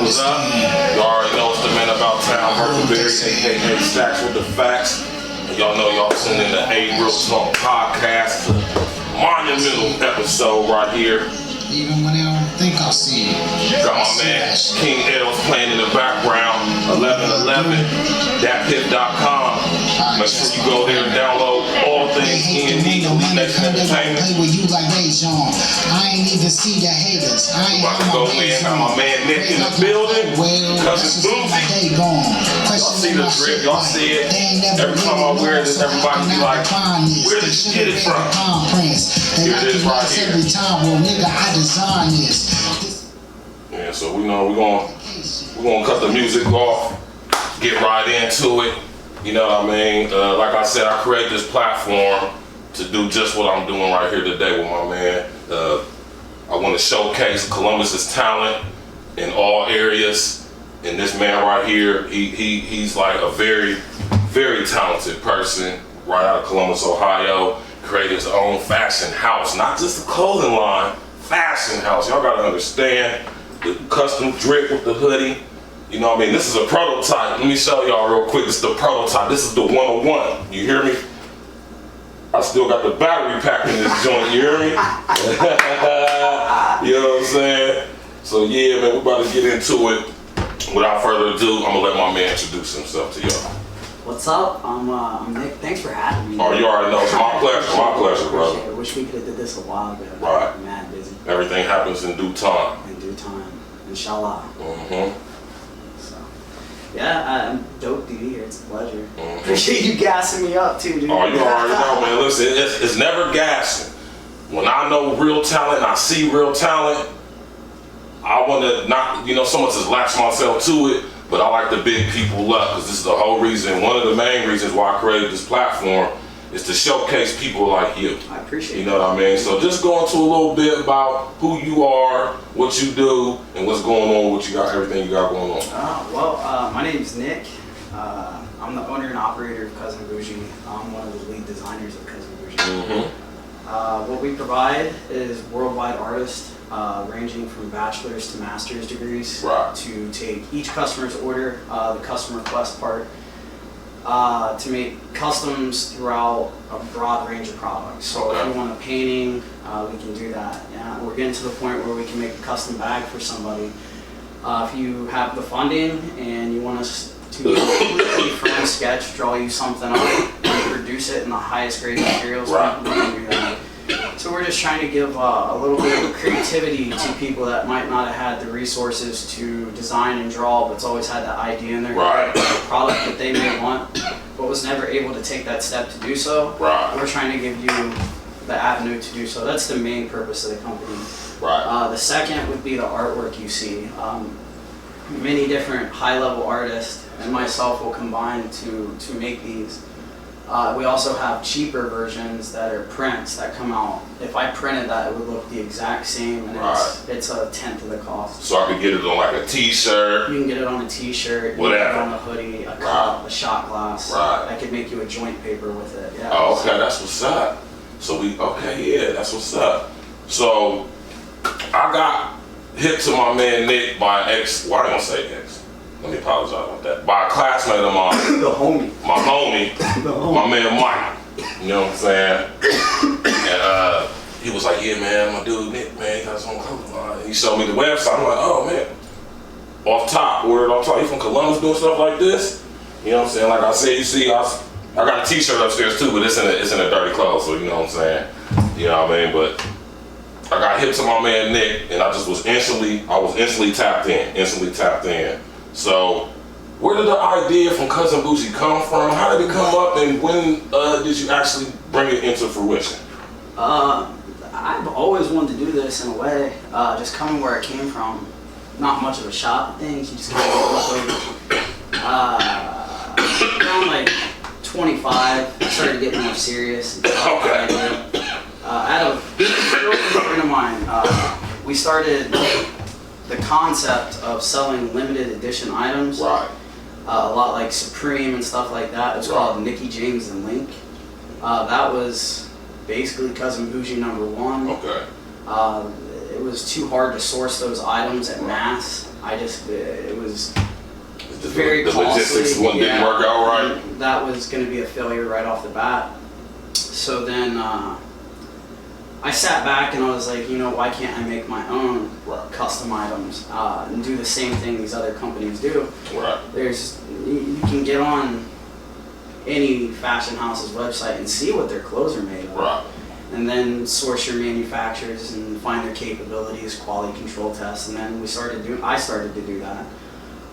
What's up? You already know it's the man about town, Huckleberry, aka STAX with the facts. And y'all know y'all tuning in to A Real Talk Podcast, monumental episode right here. Even when they don't think I'll see it. Got my man King L's playing in the background, 1111, thatpip.com. Make sure you go there and download all things E&D, Next Entertainment. I ain't even see the haters. I ain't about to go in, got my man Nick in the building, cousin Boujee. Y'all see the drip, y'all see it. Every time I wear this, everybody be like, where did you get it from? Here it is right here. Every time, well, nigga, I design this. Yeah, so we know we're gonna cut the music off, get right into it. You know what I mean? Like I said, I created this platform to do just what I'm doing right here today with my man. I want to showcase Columbus's talent in all areas. And this man right here, he's like a very, very talented person right out of Columbus, Ohio. Created his own fashion house, not just a clothing line, fashion house. Y'all gotta understand the custom drip with the hoodie. You know what I mean? This is a prototype. Let me show y'all real quick. This is the prototype. This is the 101. You hear me? I still got the battery pack in this joint. You hear me? You know what I'm saying? So yeah, man, we're about to get into it. Without further ado, I'm gonna let my man introduce himself to y'all. What's up? I'm Nick. Thanks for having me. Oh, you already know. It's my pleasure. My pleasure, brother. I wish we could have did this a while ago. Right. I'm mad busy. Everything happens in due time. In due time. Inshallah. Mm-hmm. So, yeah, I'm dope to be here. It's a pleasure. Mm-hmm. Appreciate you gassing me up too, dude. Oh, you already know, man. Listen, it's never gassing. When I know real talent and I see real talent, I want to not, so much as latch myself to it, but I like to big people up because this is the whole reason, one of the main reasons why I created this platform is to showcase people like you. I appreciate it. You know what I mean? So just go into a little bit about who you are, what you do, and what's going on, what you got, everything you got going on. My name is Nick. I'm the owner and operator of Cousin Boujee. I'm one of the lead designers of Cousin Boujee. Mm-hmm. What we provide is worldwide artists, ranging from bachelor's to master's degrees, right, to take each customer's order, the customer request part, to make customs throughout a broad range of products. So if you want a painting, we can do that. Yeah, we're getting to the point where we can make a custom bag for somebody. If you have the funding and you want us to completely from sketch draw you something up and produce it in the highest grade materials, right, we can do that. So we're just trying to give a little bit of creativity to people that might not have had the resources to design and draw, but's always had the idea in their head, the product that they may want, but was never able to take that step to do so. Right. We're trying to give you the avenue to do so. That's the main purpose of the company. Right. The second would be the artwork you see. Many different high-level artists and myself will combine to make these. We also have cheaper versions that are prints that come out. If I printed that, it would look the exact same, and it's a tenth of the cost. So I could get it on like a t-shirt. You can get it on a t-shirt, you can get it on a hoodie, a cup, a shot glass. Right. I could make you a joint paper with it. Yeah. Oh, okay, that's what's up. So that's what's up. So I got hit to my man Nick by an ex, well, I don't say ex. Let me apologize about that. By a classmate of mine. The homie. My homie. My man Mike. You know what I'm saying? And he was like, yeah, man, my dude Nick, man, he got his own clothing line. He showed me the website. I'm like, oh, man. Off top, ordered off top. He from Columbus doing stuff like this? You know what I'm saying? Like I said, you see, I got a t-shirt upstairs too, but it's in a dirty clothes, so you know what I'm saying? You know what I mean? But I got hit to my man Nick, and I was instantly tapped in. So, where did the idea from Cousin Boujee come from? How did it come up, and when did you actually bring it into fruition? I've always wanted to do this in a way, just coming where I came from. Not much of a shop of things, you just kind of look over. Around like 25, I started getting more serious. Okay. I had a friend of mine, we started the concept of selling limited edition items, right, a lot like Supreme and stuff like that. It was called Nicky James and Link. That was basically Cousin Boujee #1. Okay. It was too hard to source those items at mass. it was The very costly. logistics one didn't work out right. That was going to be a failure right off the bat. So then I sat back and I was like, why can't I make my own custom items and do the same thing these other companies do? Right. You can get on any fashion house's website and see what their clothes are made of. Right. And then source your manufacturers and find their capabilities, quality control tests, and then I started to do that.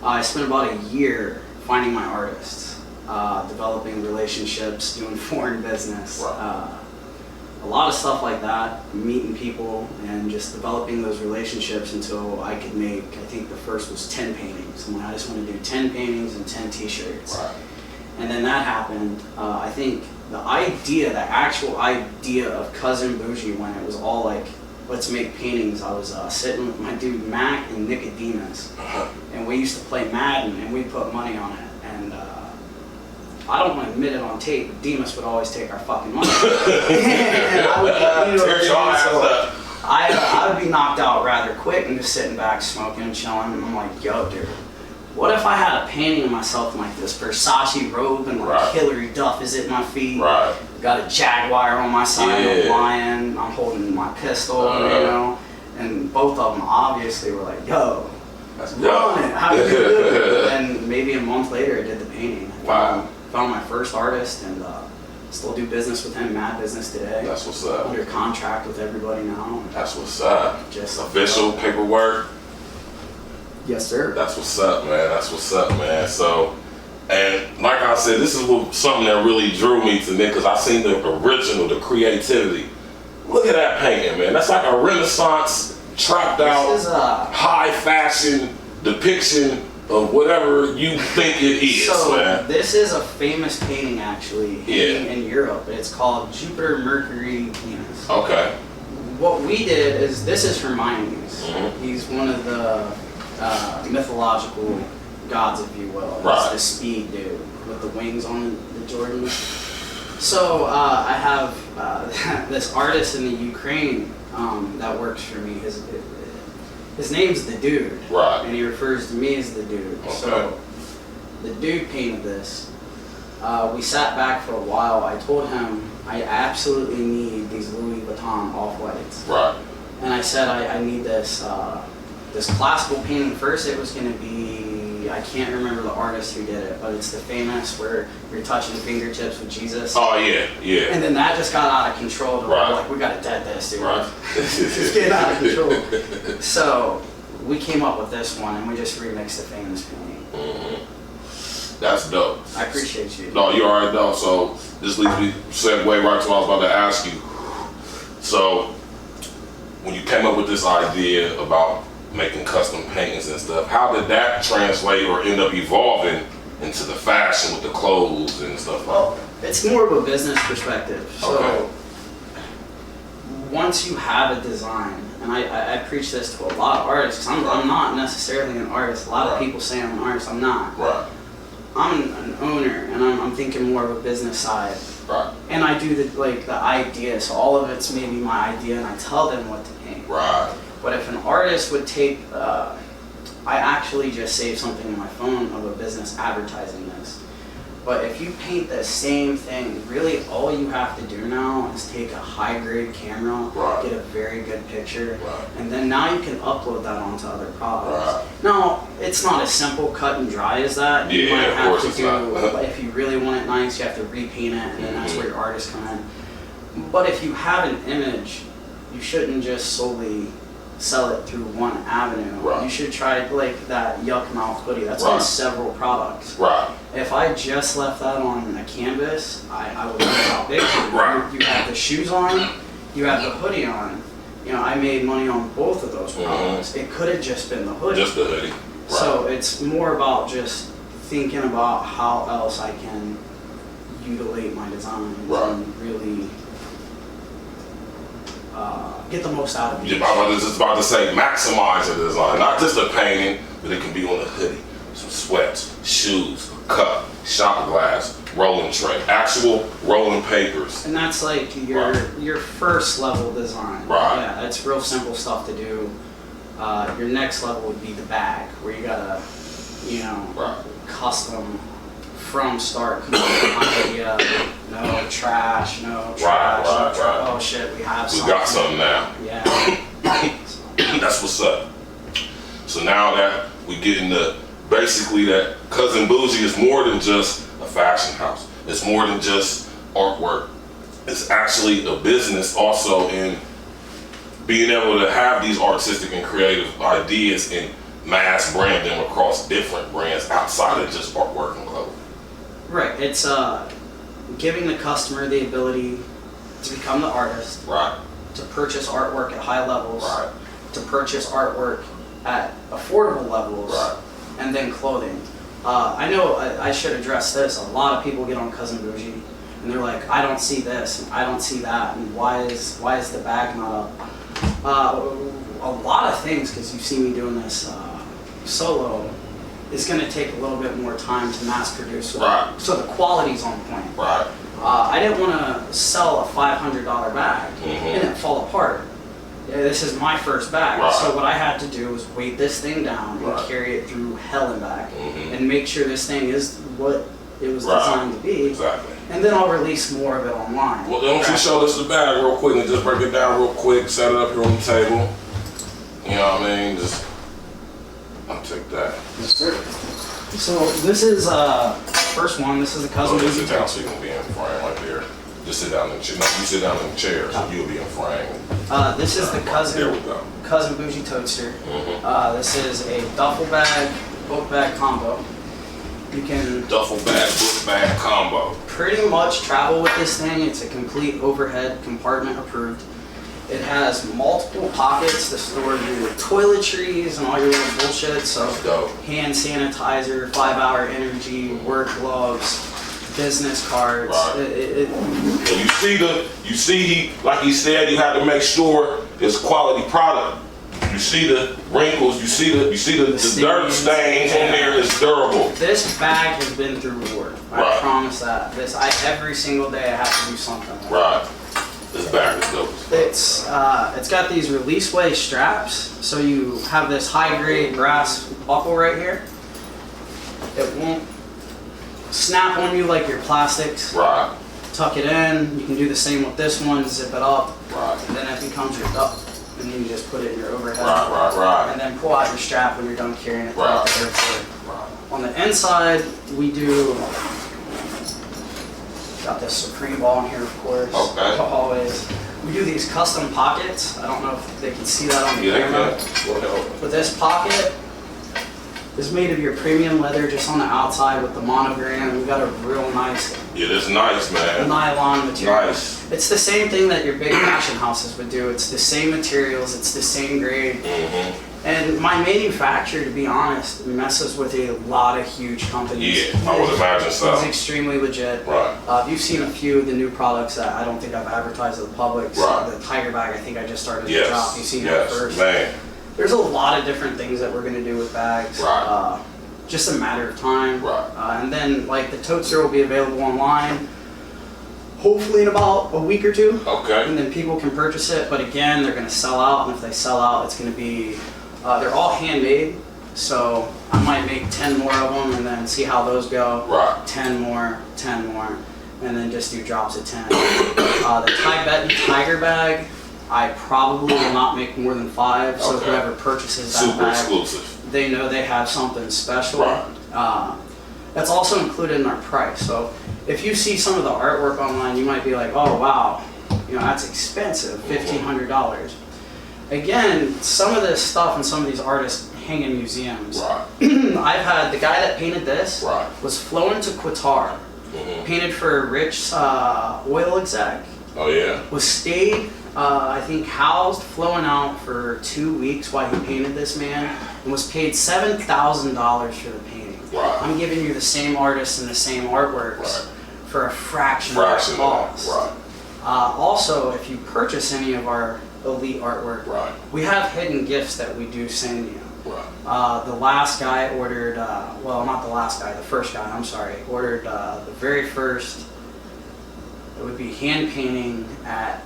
I spent about a year finding my artists, developing relationships, doing foreign business, Right. A lot of stuff like that, meeting people and just developing those relationships until I could make, I think the first was 10 paintings. I'm like, I just want to do 10 paintings and 10 t-shirts. Right. And then that happened. I think the actual idea of Cousin Boujee, when it was all like, let's make paintings, I was sitting with my dude Mac and Nicodemus, and we used to play Madden, and we'd put money on it. And I don't want to admit it on tape, but Demas would always take our fucking money. And I would, I would be knocked out rather quick and just sitting back smoking and chilling. And I'm like, yo, dude, what if I had a painting of myself in like this Versace robe and like Right. Hillary Duff is at my feet? Right. Got a jaguar on my side, Yeah. I'm lion, I'm holding my pistol, and both of them obviously were like, yo, run it, how do you do it? And maybe a month later I did the painting. Wow. Found my first artist and still do business with him, mad business today. That's what's up. Under contract with everybody now. That's what's up. Just Official paperwork. Yes, sir. That's what's up, man. That's what's up, man. So, and like I said, this is something that really drew me to Nick, because I seen the original, the creativity. Look at that painting, man. That's like a Renaissance, trapped out, This is high fashion depiction of whatever you think it is, man. This is a famous painting actually in Europe. It's called Jupiter, Mercury, Venus. Okay. What we did is, this is Hermione's. Mhm. He's one of the mythological gods, if you will. Right. He's the speed dude with the wings on the Jordans. So I have this artist in the Ukraine that works for me. His name's the Dude, Right. and he refers to me as the Dude. Okay. So the Dude painted this. We sat back for a while. I told him I absolutely need these Louis Vuitton off-whites. Right. And I said I need this classical painting. First it was going to be, I can't remember the artist who did it, but it's the famous where you're touching fingertips with Jesus. Oh, yeah, yeah. And then that just got out of control. Right. We're like, we got to dead this, dude. Right. It's getting out of control. So we came up with this one and we just remixed the famous painting. Mhm. That's dope. I appreciate you. No, you already know. So this leads me segue right to what I was about to ask you. So when you came up with this idea about making custom paintings and stuff, how did that translate or end up evolving into the fashion with the clothes and stuff like Well, it's more of a business perspective. So Okay. once you have a design, and I preach this to a lot of artists, 'cause I'm not necessarily an artist. A lot of Right. people say I'm an artist, I'm not. Right, I'm an owner, and I'm thinking more of a business side. right, And I do the idea, so all of it's maybe my idea, and I tell them what to paint. right, But if an artist would take, I actually just saved something on my phone of a business advertising this. But if you paint the same thing, really all you have to do now is take a high grade camera, Right. get a very good picture, Right. and then now you can upload that onto other products. Right. Now, it's not as simple, cut and dry as that. You Yeah, might of have course to it's do, not. but if you really want it nice, you have to repaint it, and then that's where your artists come in. But if you have an image, you shouldn't just solely sell it through one avenue. Right. You should try like that Yuck Mouth hoodie. That's on Right. several products. right, If I just left that on a canvas, I would have out big. Right. You have the shoes on, you have the hoodie on. You know, I made money on both of those products. It could have just been the hoodie. just the hoodie. Right. So it's more about just thinking about how else I can mutilate my designs Right. and really get the most out of it. I was just about to say, maximize the design, not just a painting, but it can be on a hoodie, some sweats, shoes, cup, shot glass, rolling tray, actual rolling papers. And that's like your first level design. Right. Yeah, it's real simple stuff to do. Your next level would be the bag, where you gotta, you know, Right. custom from start, come up with an idea, no trash, no trash, right, no right. oh shit, we have We something. got something now. Yeah. That's what's up. So now that we get into basically that Cousin Boujee is more than just a fashion house. It's more than just artwork. It's actually a business also in being able to have these artistic and creative ideas and mass brand them across different brands outside of just artwork and clothing. Right, it's giving the customer the ability to become the artist, Right, to purchase artwork at high levels, right, to purchase artwork at affordable levels, right. and then clothing. I know I should address this. A lot of people get on Cousin Boujee and they're like, I don't see this and I don't see that, and why is the bag not up? A lot of things, because you've seen me doing this solo, is going to take a little bit more time to mass produce. Right. So the quality's on point. Right. I didn't want to sell a $500 bag and it fall apart. Yeah, this is my first bag, Right. so what I had to do was weight this thing down and Right. carry it through hell and back, and make sure this thing is what it was Right. designed to be. Exactly. And then I'll release more of it online. Well, why don't you show us the bag real quick and just break it down real quick, set it up here on the table. You know what I mean? Just, I'll take that. Yes, sir. So this is first one. This is the Cousin Just Boujee. sit down so you can be in frame right there. Just sit down in the chair. No, you sit down in the chair so you'll be in frame. This is the There we go. Cousin Boujee toaster. Mhm. This is a duffel bag, book bag combo. You can Duffel bag, book bag combo. pretty much travel with this thing. It's a complete overhead compartment approved. It has multiple pockets to store your toiletries and all your little bullshit. So Dope. hand sanitizer, 5-hour energy, work gloves, business cards. Right. And you see he, like he said, you have to make sure it's quality product. You see the wrinkles, you see the dirt stains on there is durable. This bag has been through war. I Right. promise that. Every single day I have to do something. Right. This bag is dope. It's got these release way straps, so you have this high grade brass buckle right here. It won't snap on you like your plastics. Right. Tuck it in. You can do the same with this one. Zip it up, Right. and then it becomes your duck, and then you just put it in your overhead. Right. And then pull out your strap when you're done carrying it throughout the airport. Right. On the inside, we do. Got this Supreme ball in here, of course. Okay. Always. We do these custom pockets. I don't know if they can see that on the Yeah, camera. Go ahead. But this pocket is made of your premium leather just on the outside with the monogram. We got a real nice Yeah, that's nice, man. nylon material. Nice. It's the same thing that your big fashion houses would do. It's the same materials. It's the same grade. Mm-hmm. And my manufacturer, to be honest, messes with a lot of huge companies. Yeah, I would imagine so. It's extremely legit. Right. You've seen a few of the new products that I don't think I've advertised to the public. So Right. the Tiger bag, I think I just started to Yes. drop. You've seen that Yes, first. man. There's a lot of different things that we're going to do with bags. Right. Just a matter of time. Right. And then, like, the toaster will be available online, hopefully in about a week or two. Okay. And then people can purchase it. But again, they're going to sell out. And if they sell out, it's going to be, they're all handmade. So I might make 10 more of them and then see how those go. Right. 10 more, and then just do drops of 10. The Tibetan Tiger bag, I probably will not make more than 5. So Okay. whoever purchases that Super bag, exclusive. they know they have something special. Right. That's also included in our price. So if you see some of the artwork online, you might be like, oh wow, that's expensive, $1,500. Again, some of this stuff and some of these artists hang in museums. Right. I've had the guy that painted this Right. was flown to Qatar, Mm-hmm. painted for a rich oil exec, Oh yeah. was stayed, I think housed, flown out for 2 weeks while he painted this man, and was paid $7,000 for the painting. Right. I'm giving you the same artists and the same artworks Right. for a fraction Fraction of the of cost. that. Right. Also, if you purchase any of our elite artwork, Right. we have hidden gifts that we do send you. Right. The last guy ordered, well, not the last guy, the first guy, I'm sorry, ordered the very first, it would be hand painting at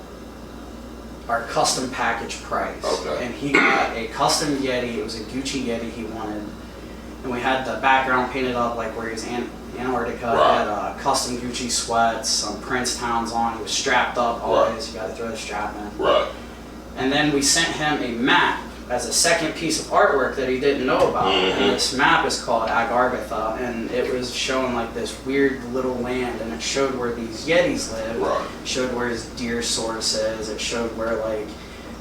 our custom package price. Okay. And he got got a custom Yeti. It was a Gucci Yeti he wanted. And we had the background painted up like where he was in Antarctica. Right. He had custom Gucci sweats, some Prince Towns on. He was strapped up always. Right. You got to throw the strap in. Right. And then we sent him a map as a second piece of artwork that he didn't know about. And this map is called Agartha, and it was showing like this weird little land, and it showed where these Yetis live. Right. It showed where his deer source is. It showed where like,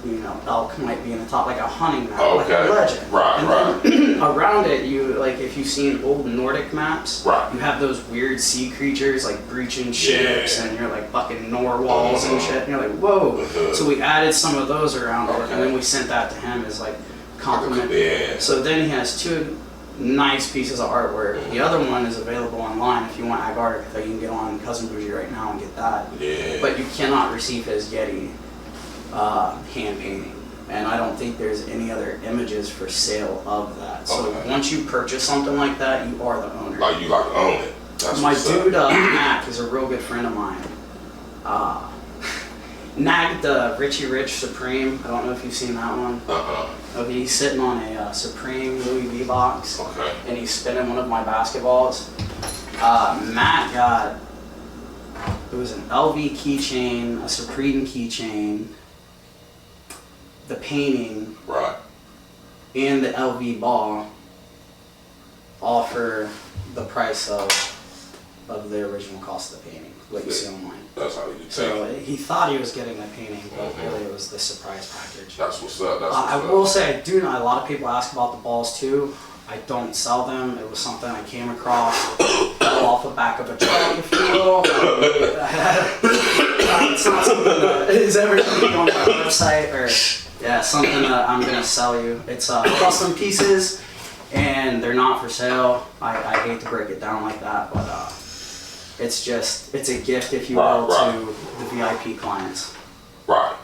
you know, elk might be in the top, like a hunting map, like a legend. Right, and then around it, you like if you've seen old Nordic maps, right. you have those weird sea creatures like breaching ships, and you're like fucking narwhals and shit. And you're like, whoa. So we added some of those around it, and then we sent that to him as like compliment. Yeah. So then he has two nice pieces of artwork. The other one is available online if you want Agartha. You can get on Cousin Boujee right now and get that. Yeah. But you cannot receive his Yeti hand painting, and I don't think there's any other images for sale of that. So once you purchase something like that, you are the owner. Like you like own it. That's My what's dude up. Mac is a real good friend of mine. Nagged the Richie Rich Supreme. I don't know if you've seen that one. Okay, he's sitting on a Supreme Louis V box, and he's spinning one of my basketballs. Matt got, it was an LV keychain, a Supreme keychain, the painting, right, and the LV ball, all for the price of the original cost of the painting, what you see online. That's how you take So it. he thought he was getting the painting, but really it was the surprise package. That's what's up. That's what's I up. will say, I do know a lot of people ask about the balls too. I don't sell them. It was something I came across fell off the back of a truck, if you will. It's not something that is ever going to be on my website or something that I'm going to sell you. It's custom pieces, and they're not for sale. I hate to break it down like that, but it's a gift, if you will, to the VIP clients. Right.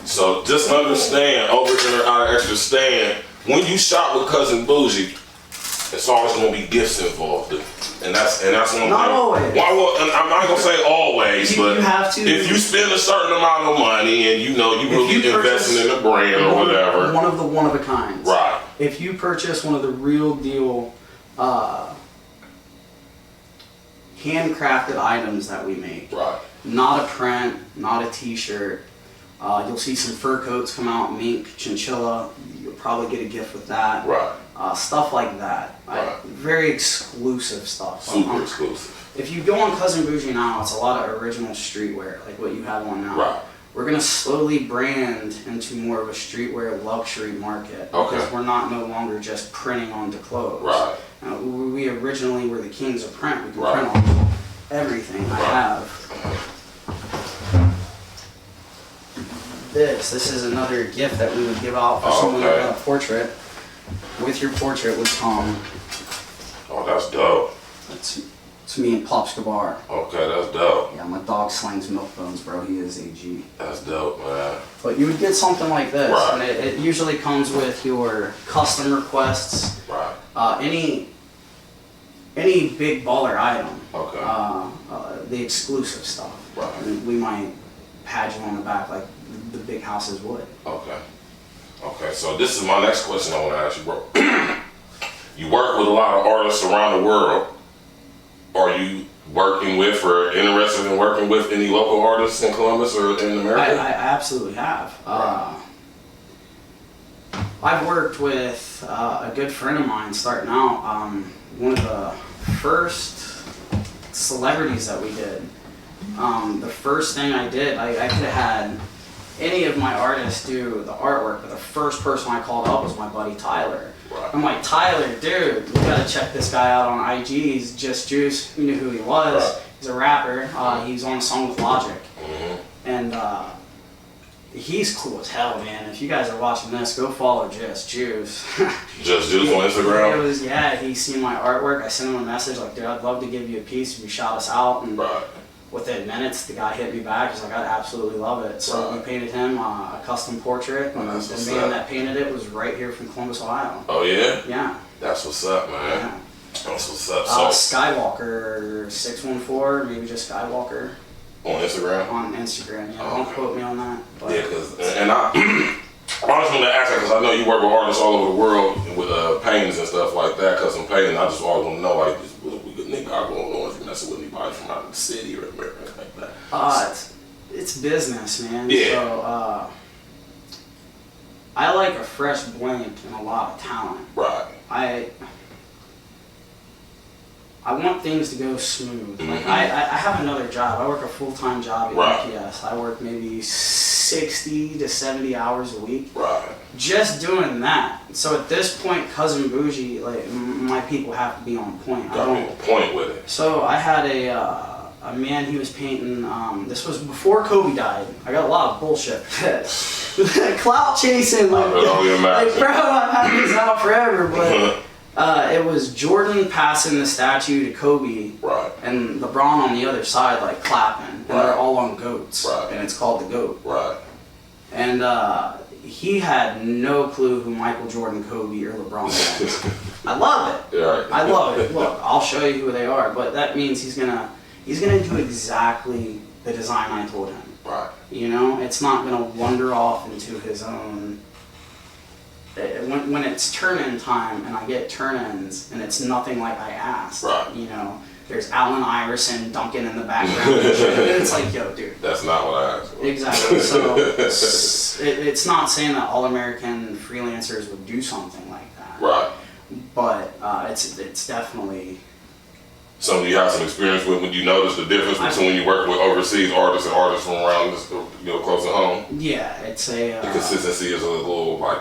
So just understand, over here our extra stand, when you shop with Cousin Boujee, it's always gonna be gifts involved, and that's one thing. Not always. Well, and I'm not gonna say always, but you have to. if you spend a certain amount of money and you know you really investing in the brand or whatever, one of the one of a kinds. right? If you purchase one of the real deal handcrafted items that we make, Right. not a print, not a t-shirt. You'll see some fur coats come out, mink, chinchilla. You'll probably get a gift with that. Right. Stuff like that. Right. Very exclusive stuff. Super exclusive. If you go on Cousin Boujee now, it's a lot of original streetwear, like what you have on now. Right. We're gonna slowly brand into more of a streetwear luxury market, because we're not no longer just printing onto clothes. Right. We originally were the kings of print. We can print on everything I have. This is another gift that we would give out for someone that got a portrait. With your portrait would come. Oh, that's dope. It's me and Pops Gabar. Okay, that's dope. Yeah, my dog slings milk bones, bro. He is a G. That's dope, man. But you would get something like this, Right. and it usually comes with your custom requests. Right. Any big baller item. Okay. The exclusive stuff. Right. And we might pad you on the back like the big houses would. Okay. Okay, so this is my next question I want to ask you, bro. You work with a lot of artists around the world. Are you working with or interested in working with any local artists in Columbus or in America? I absolutely have. I've worked with a good friend of mine starting out. One of the first celebrities that we did. The first thing I did, I could have had any of my artists do the artwork, but the first person I called up was my buddy Tyler. Right. I'm like, Tyler, dude, you gotta check this guy out on IG. He's Just Juice. You knew who he was. Right. He's a rapper. He's on a song with Logic. Mm-hmm. And he's cool as hell, man. If you guys are watching this, go follow Just Juice. Just Juice on Instagram? He seen my artwork. I sent him a message like, dude, I'd love to give you a piece if you shout us out. And Right. within minutes, the guy hit me back. He's like, I absolutely love it. So we painted him a custom portrait. And That's the what's man up. that painted it was right here from Columbus, Ohio. Oh, yeah? Yeah. That's what's up, man. Yeah. That's what's up. So, Skywalker 614, maybe just Skywalker on Instagram? on Instagram. Yeah, Oh, don't okay. quote me on that. But Yeah, and I know you work with artists all over the world with paintings and stuff like that, custom painting. I just always want to know, like, what we nigga got going on if you're messing with anybody from out of the city or anything like that. It's business, man. Yeah. So, I like a fresh blank and a lot of talent. Right. I want things to go smooth. Mm-hmm. Like I have another job. I work a full-time job at Right. UPS. I work maybe 60 to 70 hours a week. Right. Just doing that. So at this point, Cousin Boujee, like my people have to be on point. Got me on point with it. So I had a man, he was painting, this was before Kobe died. I got a lot of bullshit. Clout chasing, like bro, I've had this out forever, but it was Jordan passing the statue to Kobe, right, and LeBron on the other side, like clapping, and right, they're all on goats, right, and it's called the GOAT. Right. And he had no clue who Michael Jordan, Kobe, or LeBron was. I love it. Right. I love it. Look, I'll show you who they are, but that means he's gonna do exactly the design I told him. Right. You know, it's not gonna wander off into his own. When it's turn-in time and I get turn-ins and it's nothing like I asked, right, you know, there's Allen Iverson dunking in the background and shit, and it's like, yo, dude. That's not what I asked for. Exactly. So it's not saying that all American freelancers would do something like that. Right. But it's definitely. So do you have some experience with when you notice the difference between when you work with overseas artists and artists from around this, close to home? Yeah, it's a. The consistency is a little like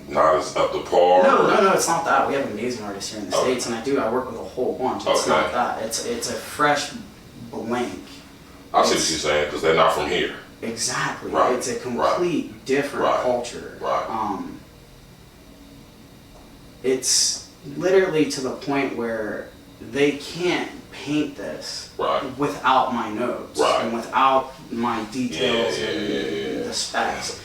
not as up to par. No, it's not that. We have amazing artists here in the States, and I work with a whole bunch. It's not that. It's a fresh blank. I see what you're saying, because they're not from here. Exactly. Right. It's a complete different culture. Right. It's literally to the point where they can't paint this without my notes and without my details and the specs.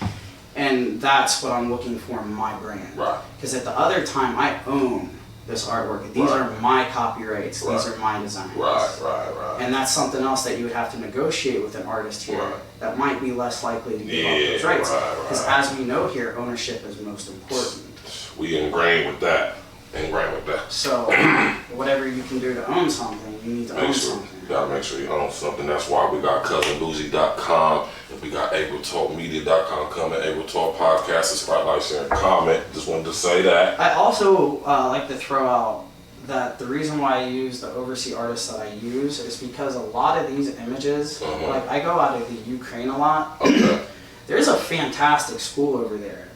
And that's what I'm looking for in my brand. Right. Because at the other time, I own this artwork. These are my copyrights. These are my designs. Right. And that's something else that you would have to negotiate with an artist here that might be less likely to give up those rights. Because as we know here, ownership is most important. We ingrained with that. So whatever you can do to own something, you need to own something. You gotta make sure you own something. That's why we got cousinboujee.com and we got abletalkmedia.com coming. Abletalk Podcast, spotlight, share, and comment. Just wanted to say that. I also like to throw out that the reason why I use the overseas artists that I use is because a lot of these images, like I go out of the Ukraine a lot. There's a fantastic school over there,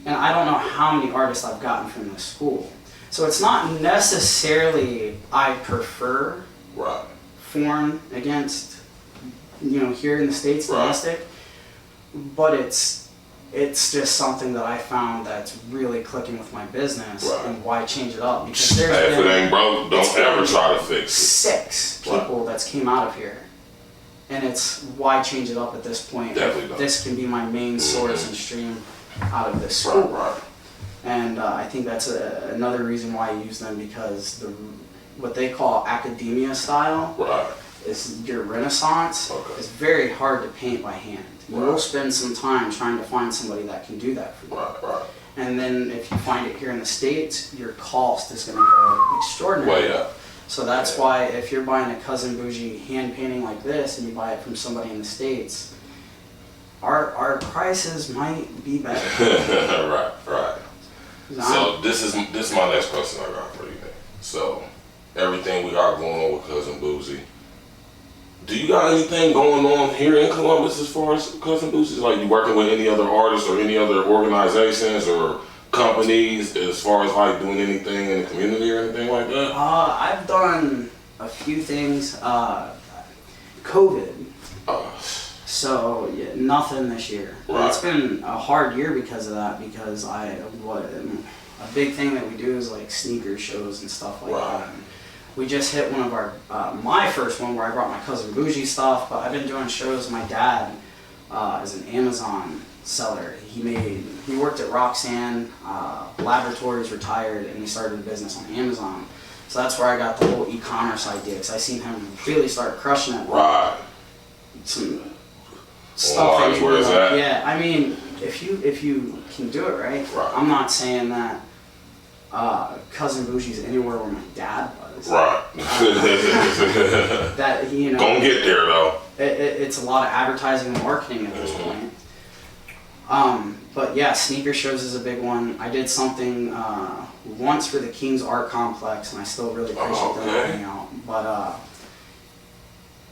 and I don't know how many artists I've gotten from this school. So it's not necessarily I prefer foreign against, here in the States, domestic, but it's just something that I found that's really clicking with my business and why change it up, because there's if it ain't broke, don't ever try to fix it. 6 people that's came out of here, and it's why change it up at this point. This can be my main source and stream out of this school. And I think that's another reason why I use them, because what they call academia style is your Renaissance is very hard to paint by hand. You will spend some time trying to find somebody that can do that for you. And then if you find it here in the States, your cost is going to go extraordinary. Way up. So that's why if you're buying a Cousin Boujee hand painting like this and you buy it from somebody in the States, our prices might be better. Right. So this is my next question I got for you, man. So everything we got going on with Cousin Boujee, do you got anything going on here in Columbus as far as Cousin Boujee? Like you working with any other artists or any other organizations or companies as far as like doing anything in the community or anything like that? I've done a few things. COVID. So yeah, nothing this year. It's been a hard year because of that. Because a big thing that we do is like sneaker shows and stuff like that. And we just hit one of our my first one where I brought my Cousin Boujee stuff. But I've been doing shows. My dad is an Amazon seller. He worked at Roxanne Laboratories, retired, and he started a business on Amazon. So that's where I got the whole e-commerce idea. Because I seen him really start crushing it. stuff Online that is you where it's like. at. Yeah, I mean, if you can do it right. I'm not saying that Cousin Boujee's anywhere where my dad was. Right. That you know. Gonna get there though. It's a lot of advertising and marketing at this point. But yeah, sneaker shows is a big one. I did something once for the King's Art Complex, and I still really appreciate them helping out. But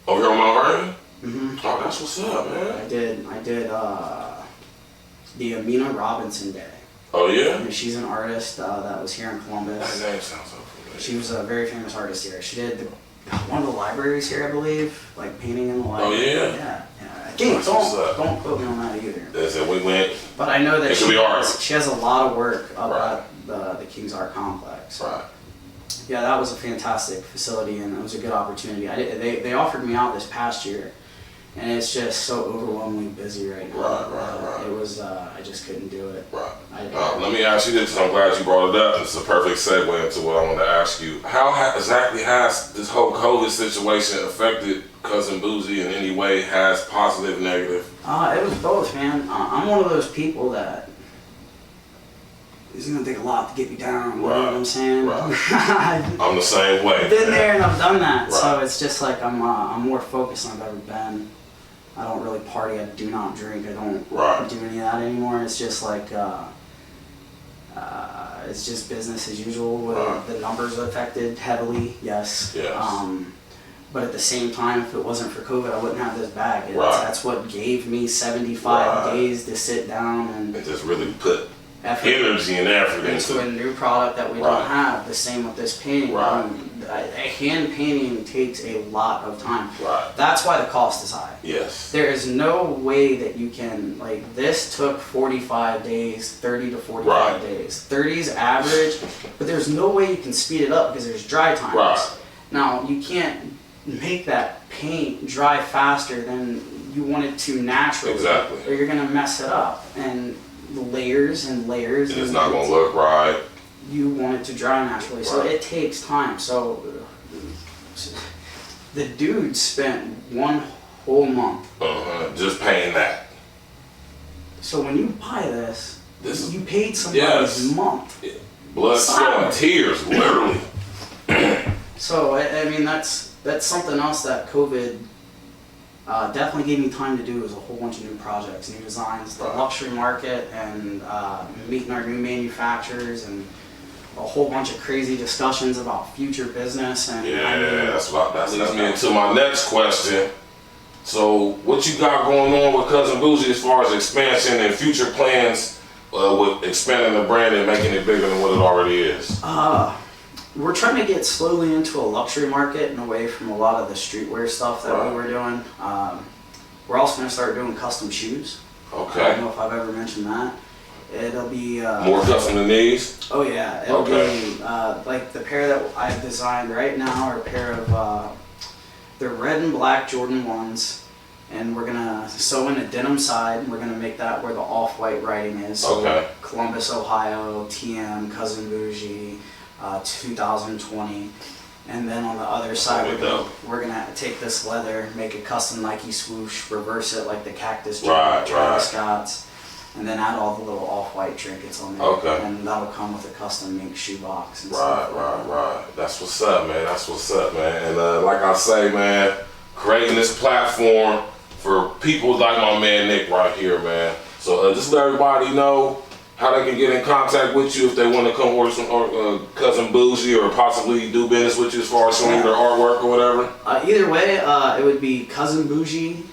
over here on Mount Vernon? Mm-hmm. Oh, that's what's up, man. I did the Amina Robinson Day. Oh yeah? And she's an artist that was here in Columbus. That name sounds so familiar. She was a very famous artist here. She did one of the libraries here, I believe, like painting in the library. Oh yeah? Yeah. I think, don't quote me on that either. That's it, we went. But I know that she has a lot of work up at the King's Art Complex. Right. Yeah, that was a fantastic facility, and it was a good opportunity. They offered me out this past year, and it's just so overwhelmingly busy right now. Right. It was, I just couldn't do it. Right. Let me ask you this, because I'm glad you brought it up. It's a perfect segue into what I want to ask you. How exactly has this whole COVID situation affected Cousin Boujee in any way? Has positive, negative? It was both, man. I'm one of those people that it's gonna take a lot to get me down. You know what I'm saying? Right. I'm the same way. I've been there and I've done that, Right. so it's just like I'm more focused than I've ever been. I don't really party. I do not drink. I don't do any of that anymore. It's just like it's just business as usual. With the numbers affected heavily, yes. But at the same time, if it wasn't for COVID, I wouldn't have this bag. That's what gave me 75 days to sit down and just really put energy and effort into a new product that we don't have. The same with this painting. Hand painting takes a lot of time. That's why the cost is high. Yes. There is no way that you can, like, this took 45 days, 30 to 45 days. 30 is average, but there's no way you can speed it up because there's dry times. Now, you can't make that paint dry faster than you want it to naturally. Exactly. Or you're going to mess it up. And layers and layers. It's not going to look right. You want it to dry naturally, so it takes time. So the dude spent one whole month just painting that. So when you buy this you paid somebody's month. Blood, sweat, and tears, literally. So I mean that's something else that COVID definitely gave me time to do. Is a whole bunch of new projects, new designs, the luxury market, and meeting our new manufacturers, and a whole bunch of crazy discussions about future business. And that leads me into my next question. So what you got going on with Cousin Boujee as far as expansion and future plans with expanding the brand and making it bigger than what it already is? We're trying to get slowly into a luxury market and away from a lot of the streetwear stuff that we were doing. We're also going to start doing custom shoes. Okay. I don't know if I've ever mentioned that. It'll be more custom than these? Oh yeah, it'll be like the pair that I've designed right now are a pair of they're red and black Jordan 1s, and we're gonna sew in a denim side. We're gonna make that where the off-white writing is. So Columbus, Ohio, TM, Cousin Boujee, 2020. And then on the other side, we're gonna take this leather, make a custom Nike swoosh, reverse it like the cactus Travis Scott's, and then add all the little off-white trinkets on there. And that'll come with a custom mink shoe box and stuff. Right. That's what's up, man. And like I say, man, creating this platform for people like my man Nick right here, man. So just let everybody know how they can get in contact with you if they want to come order some Cousin Boujee or possibly do business with you as far as showing their artwork or whatever. Either way, it would be Cousin Boujee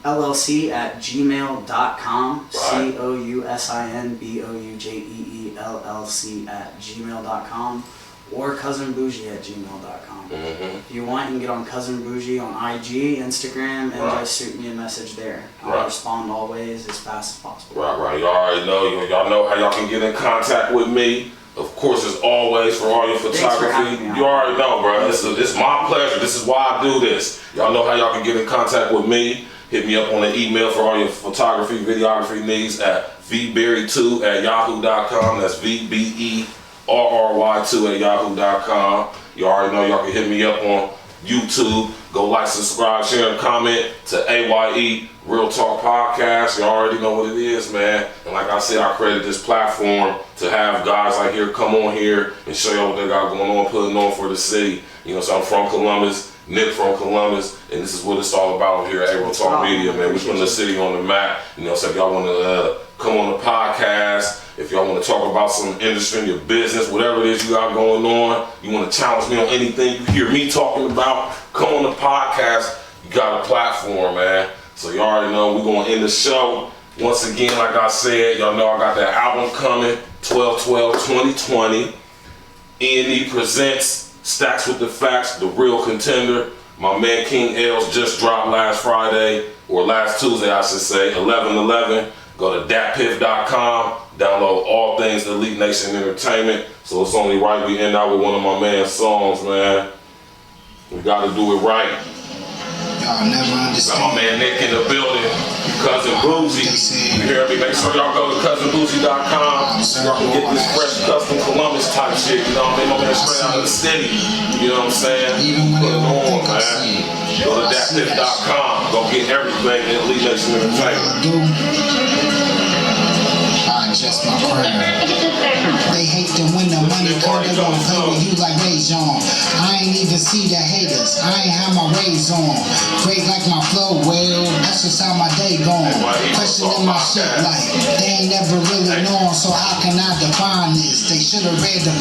LLC at gmail.com. COUSINBOUJEE LLC at gmail.com, or Cousin Boujee at gmail.com. If you want, you can get on Cousin Boujee on IG, Instagram, and just shoot me a message there. I'll respond always as fast as possible. Right. Y'all already know. Y'all know how y'all can get in contact with me. Of course, as always, for all your photography. You already know, bro. It's my pleasure. This is why I do this. Y'all know how y'all can get in contact with me. Hit me up on the email for all your photography, videography needs at vberry2@yahoo.com. That's VBERRY2@yahoo.com. You already know y'all can hit me up on YouTube, Go like, subscribe, share, and comment to AYE Real Talk Podcast. You already know what it is, man. And like I said, I created this platform to have guys like here come on here and show y'all what they got going on, putting on for the city. You know, so I'm from Columbus, Nick from Columbus, and this is what it's all about here at Real Talk Media, man. We putting the city on the map. You know, so if y'all want to come on the podcast, if y'all want to talk about some industry in your business, whatever it is you got going on, you want to challenge me on anything you hear me talking about, come on the podcast. You got a platform, man. So you already know we're going to end the show. Once again, like I said, y'all know I got that album coming, 12/12/2020. E&E presents STAX with the Facts, the Real Contender. My man King L's just dropped last Friday, or last Tuesday I should say, 11/11. Go to datpiff.com, download all things Elite Nation Entertainment. So it's only right we end out with one of my man's songs, man. We gotta do it right. Y'all never understand. Got my man Nick in the building, cousin Boujee. You hear me? Make sure y'all go to cousinboujee.com. Y'all can get this fresh custom Columbus type shit. You know what I mean? My man straight out of the city. You know what I'm saying? Even when Put they it don't on, think I man. see it. Go to datpiff.com. Go get everything in Elite Nation Entertainment. I adjust my crown. They hate to when the money come, they gon' play with you like Rajon. I ain't even see the haters, I ain't have my rays on. Great like my flow, well, that's just how my day gone. Questioning my shit like, they ain't never really known, so how can I define this? They should've read the